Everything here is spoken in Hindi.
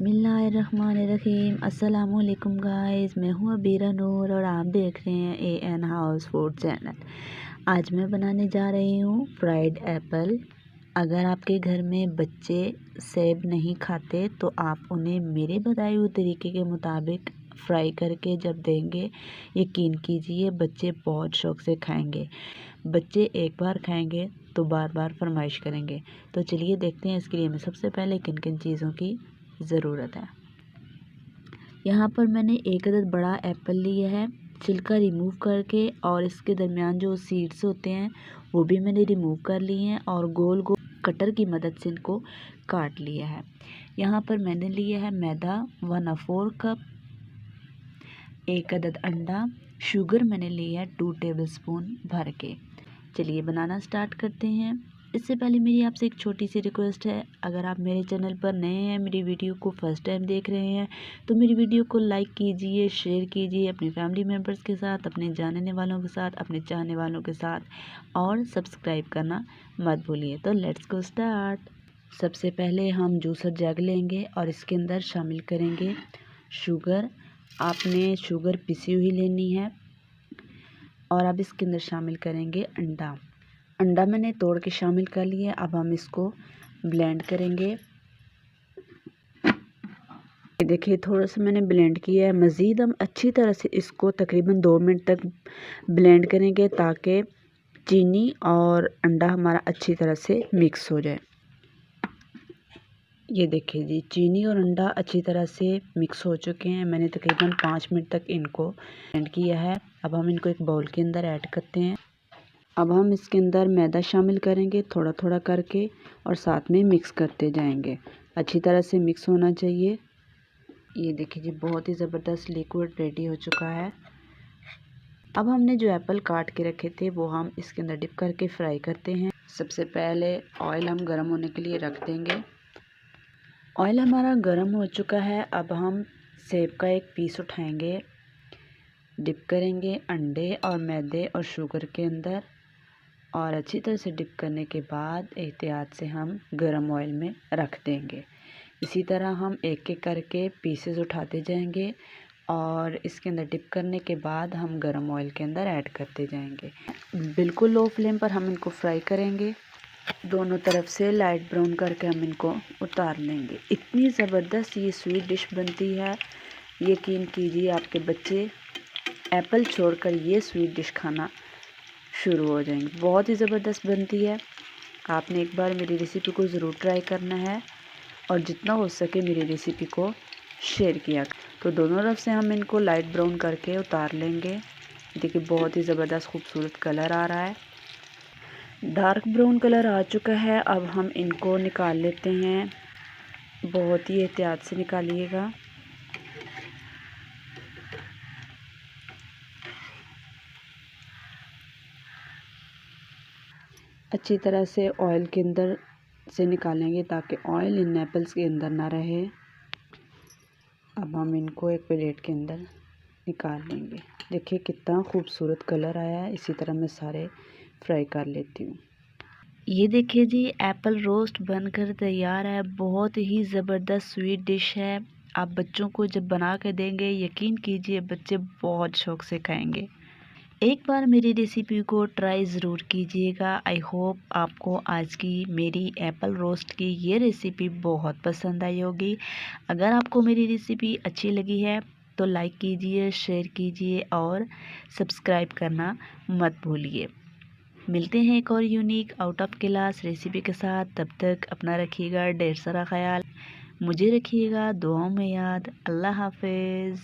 बिस्मिल्लाहिर्रहमानिर्रहीम। अस्सलामुअलैकुम गाइस, मैं हूँ अबीरा नूर और आप देख रहे हैं AN हाउस फूड चैनल। आज मैं बनाने जा रही हूँ फ्राइड एप्पल। अगर आपके घर में बच्चे सेब नहीं खाते तो आप उन्हें मेरे बताए हुए तरीके के मुताबिक फ्राई करके जब देंगे, यकीन कीजिए बच्चे बहुत शौक़ से खाएंगे। बच्चे एक बार खाएंगे तो बार बार फरमाइश करेंगे। तो चलिए देखते हैं इसके लिए हमें सबसे पहले किन किन चीज़ों की ज़रूरत है। यहाँ पर मैंने एक अदद बड़ा एप्पल लिया है, छिलका रिमूव करके, और इसके दरमियान जो सीड्स होते हैं वो भी मैंने रिमूव कर लिए हैं और गोल गोल कटर की मदद से इनको काट लिया है। यहाँ पर मैंने लिया है मैदा 1/4 कप, एक अदद अंडा, शुगर मैंने लिया है 2 टेबलस्पून भर के। चलिए बनाना स्टार्ट करते हैं। इससे पहले मेरी आपसे एक छोटी सी रिक्वेस्ट है, अगर आप मेरे चैनल पर नए हैं, मेरी वीडियो को फर्स्ट टाइम देख रहे हैं, तो मेरी वीडियो को लाइक कीजिए, शेयर कीजिए अपनी फैमिली मेम्बर्स के साथ, अपने जानने वालों के साथ, अपने चाहने वालों के साथ, और सब्सक्राइब करना मत भूलिए। तो लेट्स गो स्टार्ट। सबसे पहले हम जूसर जग लेंगे और इसके अंदर शामिल करेंगे शुगर। आपने शुगर पिसी हुई लेनी है। और अब इसके अंदर शामिल करेंगे अंडा। अंडा मैंने तोड़ के शामिल कर लिया। अब हम इसको ब्लेंड करेंगे। ये देखिए थोड़ा सा मैंने ब्लेंड किया है। मज़ीद हम अच्छी तरह से इसको तकरीबन 2 मिनट तक ब्लेंड करेंगे ताकि चीनी और अंडा हमारा अच्छी तरह से मिक्स हो जाए। ये देखिए जी, चीनी और अंडा अच्छी तरह से मिक्स हो चुके हैं। मैंने तकरीबन 5 मिनट तक इनको ब्लेंड किया है। अब हम इनको एक बाउल के अंदर ऐड करते हैं। अब हम इसके अंदर मैदा शामिल करेंगे थोड़ा थोड़ा करके और साथ में मिक्स करते जाएंगे। अच्छी तरह से मिक्स होना चाहिए। ये देखिए जी, बहुत ही ज़बरदस्त लिक्विड रेडी हो चुका है। अब हमने जो एप्पल काट के रखे थे वो हम इसके अंदर डिप करके फ्राई करते हैं। सबसे पहले ऑयल हम गर्म होने के लिए रख देंगे। ऑयल हमारा गर्म हो चुका है। अब हम सेब का एक पीस उठाएंगे, डिप करेंगे अंडे और मैदे और शुगर के अंदर, और अच्छी तरह से डिप करने के बाद एहतियात से हम गरम ऑयल में रख देंगे। इसी तरह हम एक एक करके पीसेस उठाते जाएंगे और इसके अंदर डिप करने के बाद हम गरम ऑयल के अंदर ऐड करते जाएंगे। बिल्कुल लो फ्लेम पर हम इनको फ्राई करेंगे। दोनों तरफ से लाइट ब्राउन करके हम इनको उतार लेंगे। इतनी ज़बरदस्त ये स्वीट डिश बनती है, यकीन कीजिए आपके बच्चे एप्पल छोड़कर ये स्वीट डिश खाना शुरू हो जाएंगे। बहुत ही ज़बरदस्त बनती है। आपने एक बार मेरी रेसिपी को ज़रूर ट्राई करना है और जितना हो सके मेरी रेसिपी को शेयर किया। तो दोनों तरफ से हम इनको लाइट ब्राउन करके उतार लेंगे। देखिए बहुत ही ज़बरदस्त खूबसूरत कलर आ रहा है। डार्क ब्राउन कलर आ चुका है। अब हम इनको निकाल लेते हैं। बहुत ही एहतियात से निकालिएगा। अच्छी तरह से ऑयल के अंदर से निकालेंगे ताकि ऑयल इन एप्पल्स के अंदर ना रहे। अब हम इनको एक प्लेट के अंदर निकाल लेंगे। देखिए कितना खूबसूरत कलर आया है। इसी तरह मैं सारे फ्राई कर लेती हूँ। ये देखिए जी, एप्पल रोस्ट बनकर तैयार है। बहुत ही ज़बरदस्त स्वीट डिश है। आप बच्चों को जब बना के देंगे, यकीन कीजिए बच्चे बहुत शौक़ से खाएंगे। एक बार मेरी रेसिपी को ट्राई ज़रूर कीजिएगा। आई होप आपको आज की मेरी एप्पल रोस्ट की ये रेसिपी बहुत पसंद आई होगी। अगर आपको मेरी रेसिपी अच्छी लगी है तो लाइक कीजिए, शेयर कीजिए और सब्सक्राइब करना मत भूलिए। मिलते हैं एक और unique out of class recipe के साथ। तब तक अपना रखिएगा ढेर सारा ख्याल, मुझे रखिएगा दुआओं में याद। अल्लाह हाफिज़।